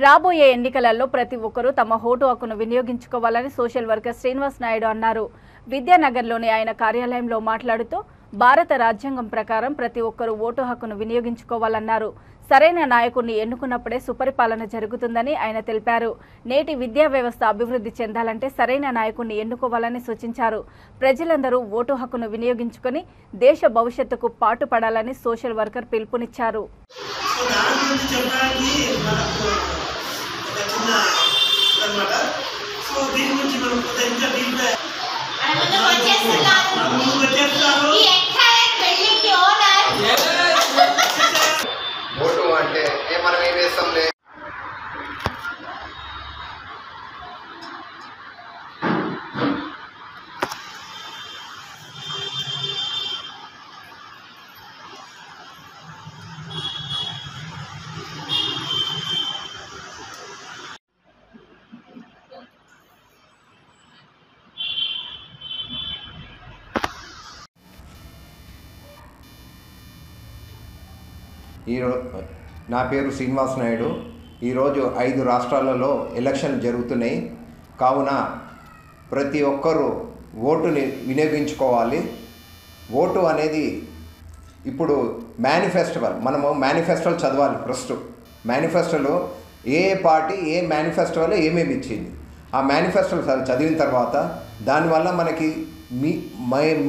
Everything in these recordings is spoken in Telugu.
రాబోయే ఎన్నికలలో ప్రతి ఒక్కరూ తమ ఓటు హక్కును వినియోగించుకోవాలని సోషల్ వర్కర్ శ్రీనివాస్ నాయుడు అన్నారు. విద్యానగర్లోని ఆయన కార్యాలయంలో మాట్లాడుతూ భారత రాజ్యాంగం ప్రకారం ప్రతి ఒక్కరూ ఓటు హక్కును వినియోగించుకోవాలన్నారు. సరైన నాయకుడిని ఎన్నుకున్నప్పుడే సుపరిపాలన జరుగుతుందని ఆయన తెలిపారు. నేటి విద్యా వ్యవస్థ అభివృద్ధి చెందాలంటే సరైన నాయకుడిని ఎన్నుకోవాలని సూచించారు. ప్రజలందరూ ఓటు హక్కును వినియోగించుకొని దేశ భవిష్యత్తుకు పాటుపడాలని సోషల్ వర్కర్ పిలుపునిచ్చారు. ఓటు అంటే మనం ఏం చేస్తాంలే. నా పేరు శ్రీనివాస్ నాయుడు. ఈరోజు 5 రాష్ట్రాలలో ఎలక్షన్లు జరుగుతున్నాయి. కావున ప్రతి ఒక్కరూ ఓటుని వినియోగించుకోవాలి. ఓటు అనేది ఇప్పుడు మనము మేనిఫెస్టోలు చదవాలి. ఫస్ట్ మేనిఫెస్టోలో ఏ పార్టీ ఏ మేనిఫెస్టోలో ఏమేమి ఇచ్చింది, ఆ మేనిఫెస్టోలు చదివిన తర్వాత దానివల్ల మనకి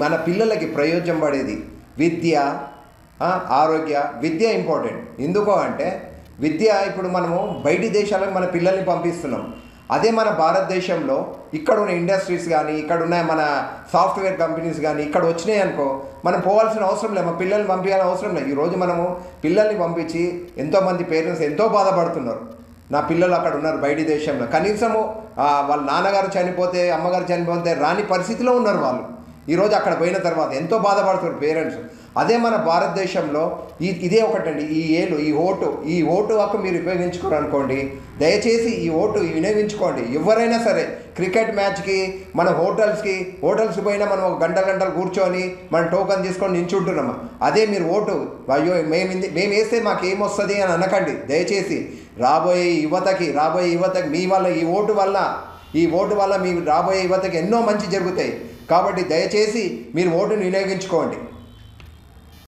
మన పిల్లలకి ప్రయోజనం పడేది విద్య, ఆరోగ్య. విద్య ఇంపార్టెంట్. ఎందుకో అంటే విద్య ఇప్పుడు మనము బయటి దేశాలకు మన పిల్లల్ని పంపిస్తున్నాం. అదే మన భారతదేశంలో ఇక్కడ ఉన్న ఇండస్ట్రీస్ కానీ ఇక్కడ ఉన్న మన సాఫ్ట్వేర్ కంపెనీస్ కానీ ఇక్కడ వచ్చినాయి అనుకో, మనం పోవాల్సిన అవసరం లేదు, మన పిల్లల్ని పంపించాల్సిన అవసరం లేదు. ఈరోజు మనము పిల్లల్ని పంపించి ఎంతోమంది పేరెంట్స్ ఎంతో బాధపడుతున్నారు. నా పిల్లలు అక్కడ ఉన్నారు బయటి దేశంలో, కనీసము వాళ్ళ నాన్నగారు చనిపోతే అమ్మగారు చనిపోతే రాని పరిస్థితిలో ఉన్నారు వాళ్ళు. ఈరోజు అక్కడ పోయిన తర్వాత ఎంతో బాధపడుతున్నారు పేరెంట్స్. అదే మన భారతదేశంలో ఇదే ఒకటండి, ఈ ఓటు హక్కు మీరు ఉపయోగించుకోరు అనుకోండి, దయచేసి ఈ ఓటు వినియోగించుకోండి. ఎవరైనా సరే క్రికెట్ మ్యాచ్కి మన హోటల్స్కి పోయినా మనం ఒక గంటలు కూర్చొని మనం టోకన్ తీసుకొని నించుంటున్నాము. అదే మీరు ఓటు అయ్యో మేము వేస్తే మాకేమొస్తుంది అని అనకండి. దయచేసి రాబోయే యువతకి మీ వల్ల ఈ ఓటు వల్ల మీ రాబోయే యువతకి ఎన్నో మంచి జరుగుతాయి. కాబట్టి దయచేసి మీరు ఓటును వినియోగించుకోండి.